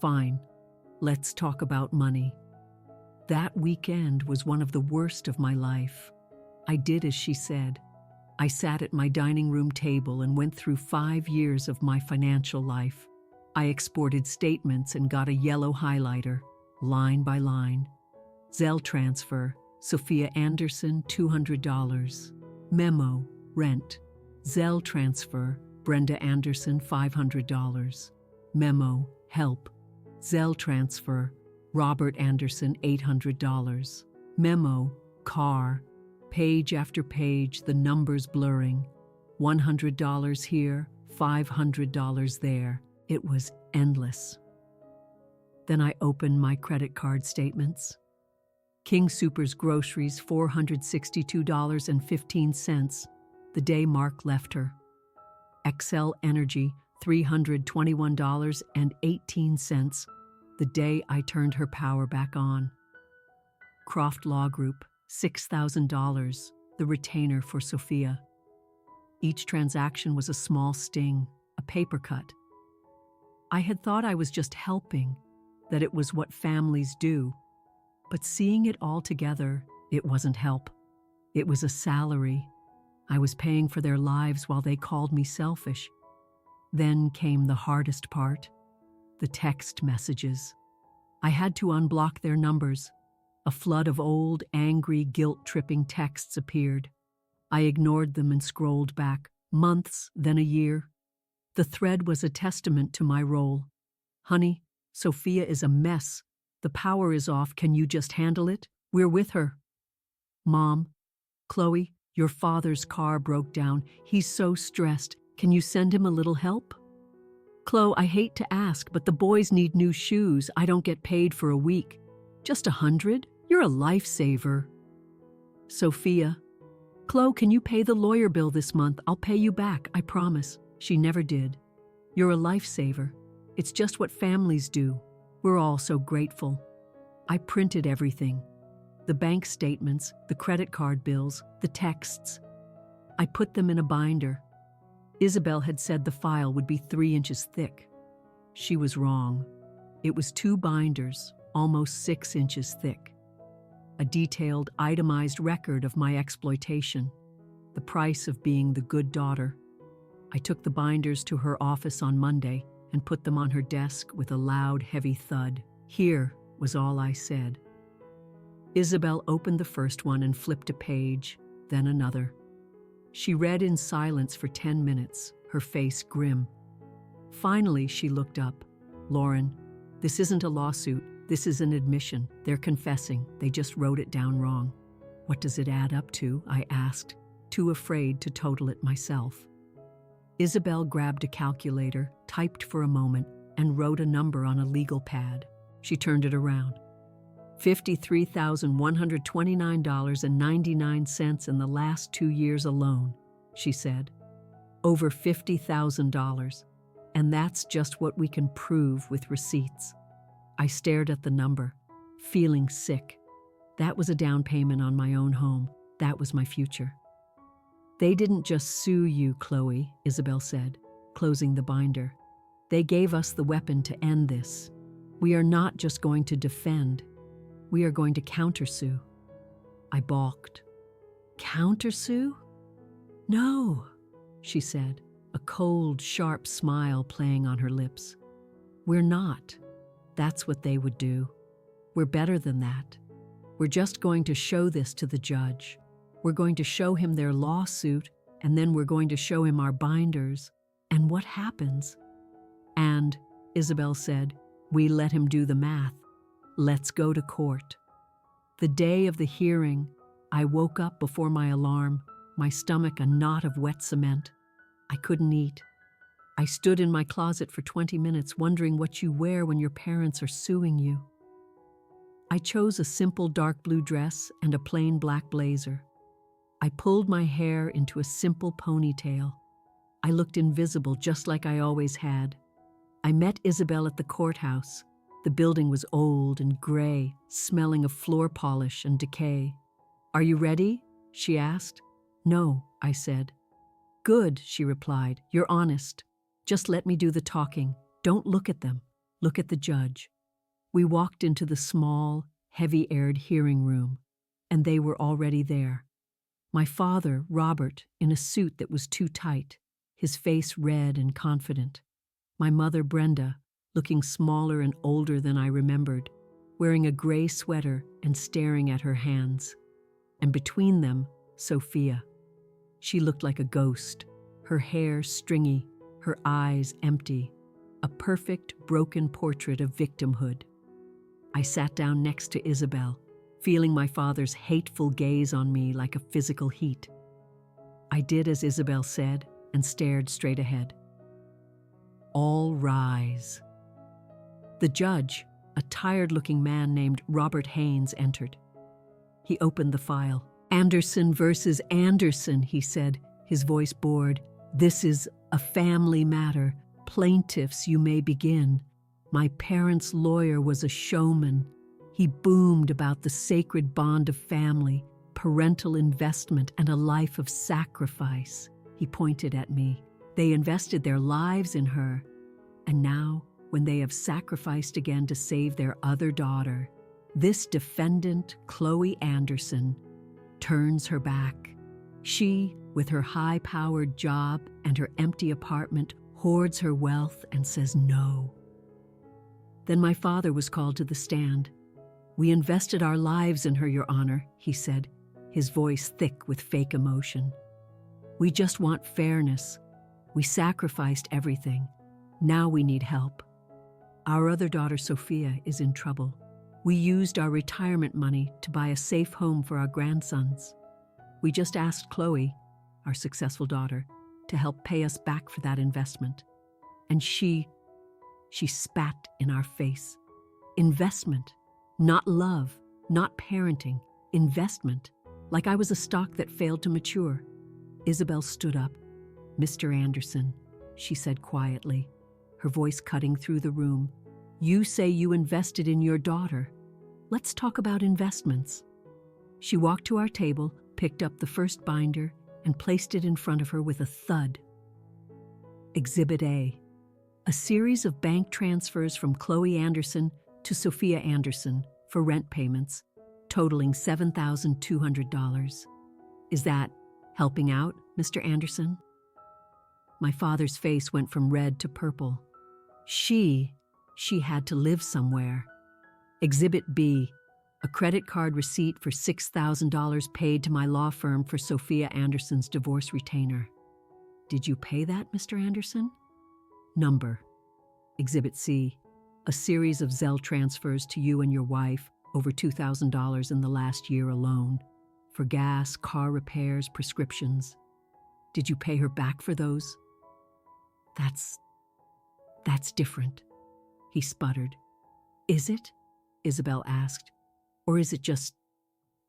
Fine, let's talk about money. That weekend was one of the worst of my life. I did as she said. I sat at my dining room table and went through 5 years of my financial life. I exported statements and got a yellow highlighter, line by line. Zelle transfer, Sophia Anderson, $200. Memo, rent. Zelle transfer, Brenda Anderson, $500. Memo, help. Zelle transfer, Robert Anderson, $800. Memo, car. Page after page, the numbers blurring. $100 here, $500 there. It was endless. Then I opened my credit card statements. King Soopers groceries, $462.15, the day Mark left her. Excel Energy, $321.18, the day I turned her power back on. Croft Law Group, $6,000, the retainer for Sophia. Each transaction was a small sting, a paper cut. I had thought I was just helping, that it was what families do. But seeing it all together, it wasn't help. It was a salary. I was paying for their lives while they called me selfish. Then came the hardest part, the text messages. I had to unblock their numbers. A flood of old, angry, guilt-tripping texts appeared. I ignored them and scrolled back, months, then a year. The thread was a testament to my role. Honey, Sophia is a mess. The power is off. Can you just handle it? We're with her. Mom, Chloe, your father's car broke down. He's so stressed. Can you send him a little help? Chloe, I hate to ask, but the boys need new shoes. I don't get paid for a week. Just $100? You're a lifesaver. Sophia, Chloe, can you pay the lawyer bill this month? I'll pay you back, I promise. She never did. You're a lifesaver. It's just what families do. We're all so grateful. I printed everything. The bank statements, the credit card bills, the texts. I put them in a binder. Isabel had said the file would be 3 inches thick. She was wrong. It was 2 binders, almost 6 inches thick. A detailed, itemized record of my exploitation, the price of being the good daughter. I took the binders to her office on Monday and put them on her desk with a loud, heavy thud. Here was all I said. Isabel opened the first one and flipped a page, then another. She read in silence for 10 minutes, her face grim. Finally, she looked up. "Lauren, this isn't a lawsuit. This is an admission. They're confessing. They just wrote it down wrong." "What does it add up to?" I asked, too afraid to total it myself. Isabel grabbed a calculator, typed for a moment, and wrote a number on a legal pad. She turned it around. $53,129.99 in the last 2 years alone, she said. Over $50,000. And that's just what we can prove with receipts. I stared at the number, feeling sick. That was a down payment on my own home. That was my future. "They didn't just sue you, Chloe," Isabel said, closing the binder. "They gave us the weapon to end this. We are not just going to defend. We are going to countersue." I balked. "Countersue?" "No," she said, a cold, sharp smile playing on her lips. "We're not. That's what they would do. We're better than that. We're just going to show this to the judge. We're going to show him their lawsuit, and then we're going to show him our binders. And what happens?" "And," Isabel said, "we let him do the math. Let's go to court." The day of the hearing, I woke up before my alarm, my stomach a knot of wet cement. I couldn't eat. I stood in my closet for 20 minutes wondering what you wear when your parents are suing you. I chose a simple dark blue dress and a plain black blazer. I pulled my hair into a simple ponytail. I looked invisible just like I always had. I met Isabel at the courthouse. The building was old and gray, smelling of floor polish and decay. "Are you ready?" she asked. "No," I said. "Good," she replied. "You're honest. Just let me do the talking. Don't look at them. Look at the judge." We walked into the small, heavy-aired hearing room, and they were already there. My father, Robert, in a suit that was too tight, his face red and confident. My mother, Brenda, looking smaller and older than I remembered, wearing a gray sweater and staring at her hands. And between them, Sophia. She looked like a ghost, her hair stringy, her eyes empty, a perfect, broken portrait of victimhood. I sat down next to Isabel, feeling my father's hateful gaze on me like a physical heat. I did as Isabel said and stared straight ahead. "All rise." The judge, a tired-looking man named Robert Haynes, entered. He opened the file. "Anderson versus Anderson," he said, his voice bored. "This is a family matter. Plaintiffs, you may begin. My parents' lawyer was a showman. He boomed about the sacred bond of family, parental investment, and a life of sacrifice." He pointed at me. "They invested their lives in her. And now, when they have sacrificed again to save their other daughter, this defendant, Chloe Anderson, turns her back. She, with her high-powered job and her empty apartment, hoards her wealth and says no." Then my father was called to the stand. "We invested our lives in her, Your Honor," he said, his voice thick with fake emotion. "We just want fairness. We sacrificed everything. Now we need help. Our other daughter, Sophia, is in trouble. We used our retirement money to buy a safe home for our grandsons. We just asked Chloe, our successful daughter, to help pay us back for that investment. And she spat in our face. Investment, not love, not parenting, investment, like I was a stock that failed to mature." Isabel stood up. "Mr. Anderson," she said quietly, her voice cutting through the room, "you say you invested in your daughter. Let's talk about investments." She walked to our table, picked up the first binder, and placed it in front of her with a thud. Exhibit A, a series of bank transfers from Chloe Anderson to Sophia Anderson for rent payments, totaling $7,200. "Is that helping out, Mr. Anderson?" My father's face went from red to purple. She had to live somewhere. Exhibit B, A credit card receipt for $6,000 paid to my law firm for Sophia Anderson's divorce retainer. Did you pay that, Mr. Anderson? Number. Exhibit C. A series of Zelle transfers to you and your wife, over $2,000 in the last year alone, for gas, car repairs, prescriptions. Did you pay her back for those? That's different, he sputtered. Is it? Isabel asked. Or is it just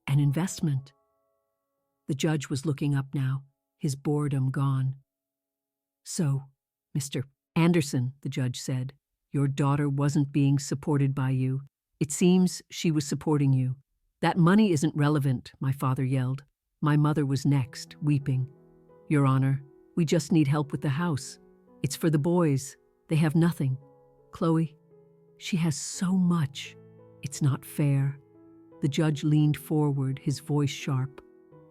an investment? The judge was looking up now, his boredom gone. So, Mr. Anderson, the judge said, your daughter wasn't being supported by you. It seems she was supporting you. That money isn't relevant, my father yelled. My mother was next, weeping. Your Honor, we just need help with the house. It's for the boys. They have nothing. Chloe, she has so much. It's not fair. The judge leaned forward, his voice sharp.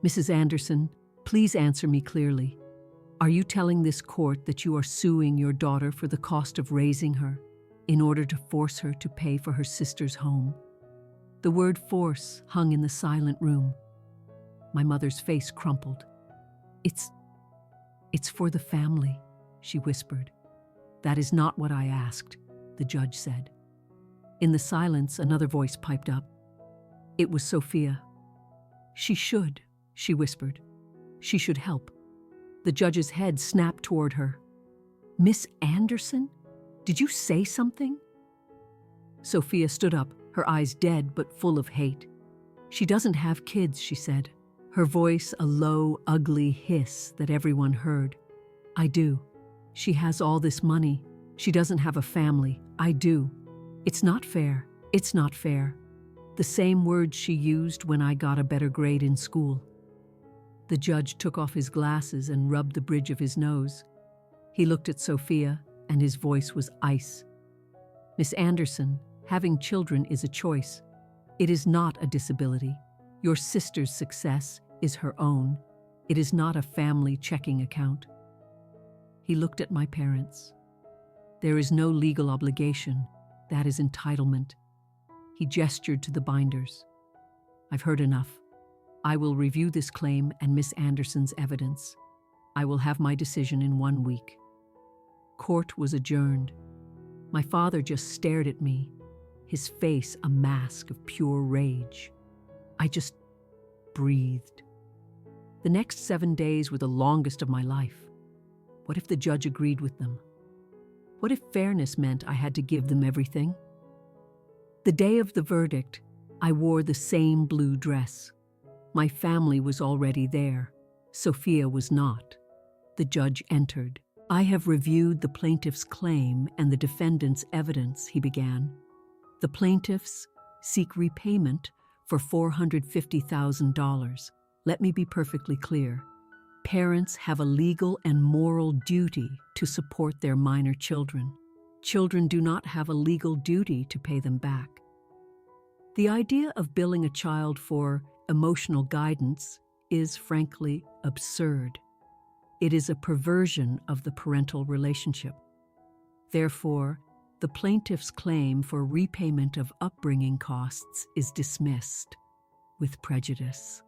Mrs. Anderson, please answer me clearly. Are you telling this court that you are suing your daughter for the cost of raising her in order to force her to pay for her sister's home? The word force hung in the silent room. My mother's face crumpled. It's for the family, she whispered. That is not what I asked, the judge said. In the silence, another voice piped up. It was Sophia. She should, she whispered. She should help. The judge's head snapped toward her. Miss Anderson? Did you say something? Sophia stood up, her eyes dead but full of hate. She doesn't have kids, she said, her voice a low, ugly hiss that everyone heard. I do. She has all this money. She doesn't have a family. I do. It's not fair. It's not fair. The same words she used when I got a better grade in school. The judge took off his glasses and rubbed the bridge of his nose. He looked at Sophia, and his voice was ice. Miss Anderson, having children is a choice. It is not a disability. Your sister's success is her own. It is not a family checking account. He looked at my parents. There is no legal obligation. That is entitlement. He gestured to the binders. I've heard enough. I will review this claim and Miss Anderson's evidence. I will have my decision in 1 week. Court was adjourned. My father just stared at me, his face a mask of pure rage. I just breathed. The next 7 days were the longest of my life. What if the judge agreed with them? What if fairness meant I had to give them everything? The day of the verdict, I wore the same blue dress. My family was already there. Sophia was not. The judge entered. I have reviewed the plaintiff's claim and the defendant's evidence, he began. The plaintiffs seek repayment for $450,000. Let me be perfectly clear. Parents have a legal and moral duty to support their minor children. Children do not have a legal duty to pay them back. The idea of billing a child for emotional guidance is, frankly, absurd. It is a perversion of the parental relationship. Therefore, the plaintiff's claim for repayment of upbringing costs is dismissed with prejudice.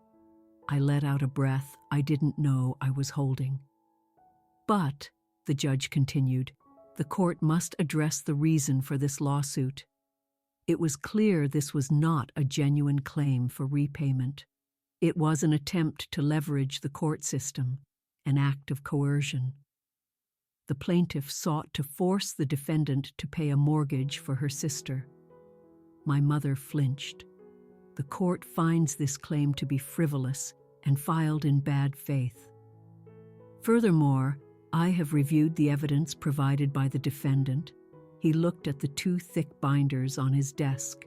I let out a breath I didn't know I was holding. But, the judge continued, the court must address the reason for this lawsuit. It was clear this was not a genuine claim for repayment. It was an attempt to leverage the court system, an act of coercion. The plaintiff sought to force the defendant to pay a mortgage for her sister. My mother flinched. The court finds this claim to be frivolous and filed in bad faith. Furthermore, I have reviewed the evidence provided by the defendant. He looked at the 2 thick binders on his desk.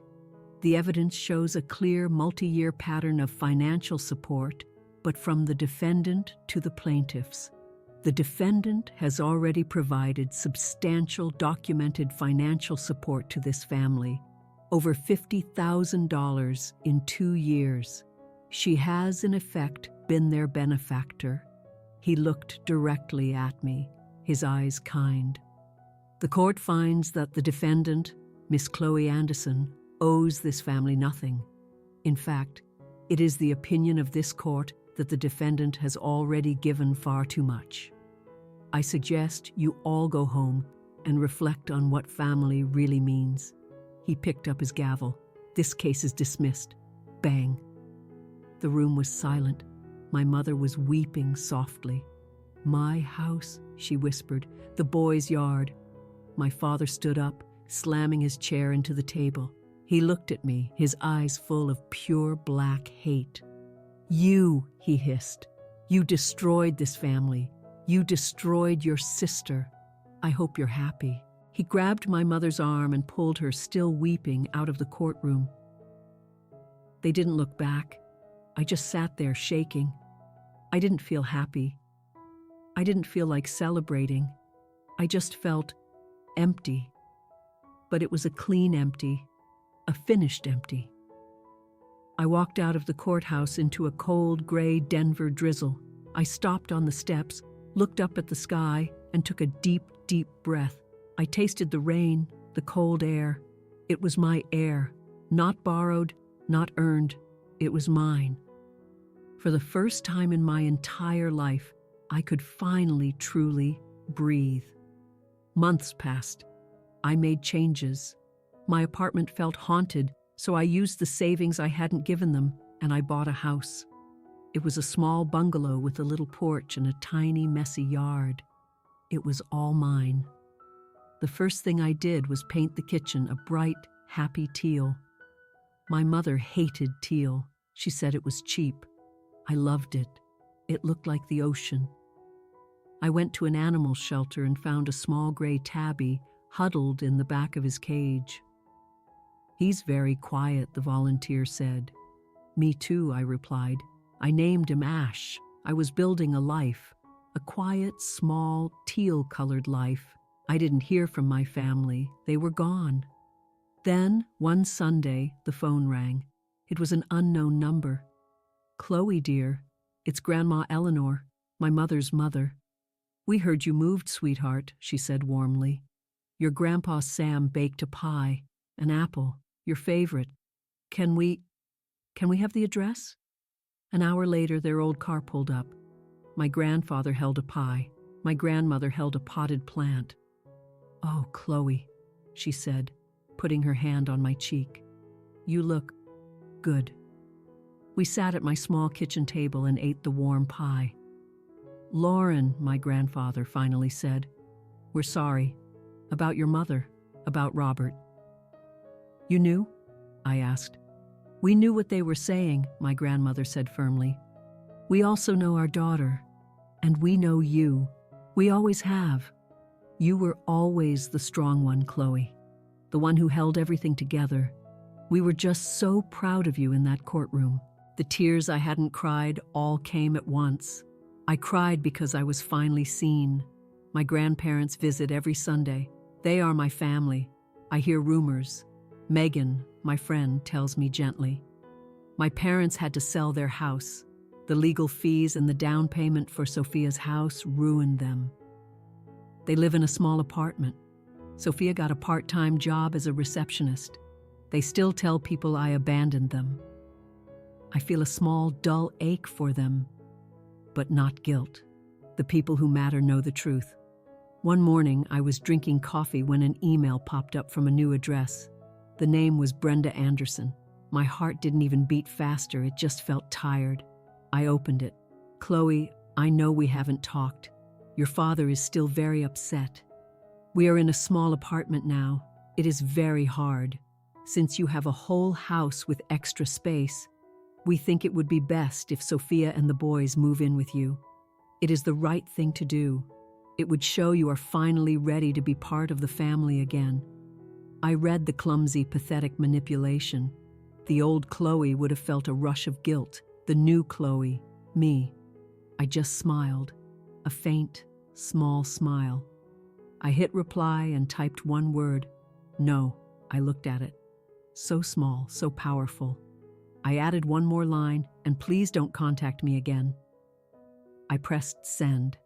The evidence shows a clear multi-year pattern of financial support, but from the defendant to the plaintiffs. The defendant has already provided substantial documented financial support to this family, over $50,000 in 2 years. She has, in effect, been their benefactor. He looked directly at me, his eyes kind. The court finds that the defendant, Miss Chloe Anderson, owes this family nothing. In fact, it is the opinion of this court that the defendant has already given far too much. I suggest you all go home and reflect on what family really means." He picked up his gavel. "This case is dismissed." Bang. The room was silent. My mother was weeping softly. "My house," she whispered, "the boys' yard." My father stood up, slamming his chair into the table. He looked at me, his eyes full of pure black hate. "You," he hissed, "you destroyed this family. You destroyed your sister. I hope you're happy." He grabbed my mother's arm and pulled her, still weeping, out of the courtroom. They didn't look back. I just sat there shaking. I didn't feel happy. I didn't feel like celebrating. I just felt empty. But it was a clean empty, a finished empty. I walked out of the courthouse into a cold, gray Denver drizzle. I stopped on the steps, looked up at the sky, and took a deep, deep breath. I tasted the rain, the cold air. It was my air, not borrowed, not earned. It was mine. For the first time in my entire life, I could finally, truly breathe. Months passed. I made changes. My apartment felt haunted, so I used the savings I hadn't given them, and I bought a house. It was a small bungalow with a little porch and a tiny, messy yard. It was all mine. The first thing I did was paint the kitchen a bright, happy teal. My mother hated teal. She said it was cheap. I loved it. It looked like the ocean. I went to an animal shelter and found a small gray tabby huddled in the back of his cage. "He's very quiet," the volunteer said. "Me too," I replied. I named him Ash. I was building a life, a quiet, small, teal-colored life. I didn't hear from my family. They were gone. Then, one Sunday, the phone rang. It was an unknown number. "Chloe, dear, it's Grandma Eleanor, my mother's mother. We heard you moved, sweetheart," she said warmly. "Your Grandpa Sam baked a pie, an apple, your favorite. Can we have the address?" An hour later, their old car pulled up. My grandfather held a pie. My grandmother held a potted plant. "Oh, Chloe," she said, putting her hand on my cheek. "You look good." We sat at my small kitchen table and ate the warm pie. "Lauren," my grandfather finally said, "we're sorry. About your mother, about Robert." "You knew?" I asked. "We knew what they were saying," my grandmother said firmly. "We also know our daughter, and we know you. We always have. You were always the strong one, Chloe, the one who held everything together. We were just so proud of you in that courtroom." The tears I hadn't cried all came at once. I cried because I was finally seen. My grandparents visit every Sunday. They are my family. I hear rumors. Megan, my friend, tells me gently. My parents had to sell their house. The legal fees and the down payment for Sophia's house ruined them. They live in a small apartment. Sophia got a part-time job as a receptionist. They still tell people I abandoned them. I feel a small, dull ache for them, but not guilt. The people who matter know the truth. One morning, I was drinking coffee when an email popped up from a new address. The name was Brenda Anderson. My heart didn't even beat faster, it just felt tired. I opened it. "Chloe, I know we haven't talked. Your father is still very upset. We are in a small apartment now. It is very hard. Since you have a whole house with extra space, we think it would be best if Sophia and the boys move in with you. It is the right thing to do. It would show you are finally ready to be part of the family again." I read the clumsy, pathetic manipulation. The old Chloe would have felt a rush of guilt. The new Chloe, me. I just smiled, a faint, small smile. I hit reply and typed one word. "No." I looked at it. So small, so powerful. I added one more line, "and please don't contact me again." I pressed send.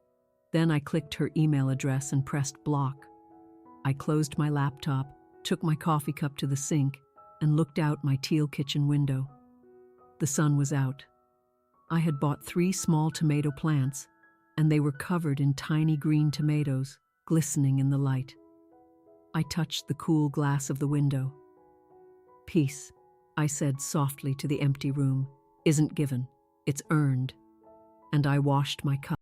Then I clicked her email address and pressed block. I closed my laptop, took my coffee cup to the sink, and looked out my teal kitchen window. The sun was out. I had bought 3 small tomato plants, and they were covered in tiny green tomatoes, glistening in the light. I touched the cool glass of the window. "Peace," I said softly to the empty room, "isn't given, it's earned." And I washed my cup.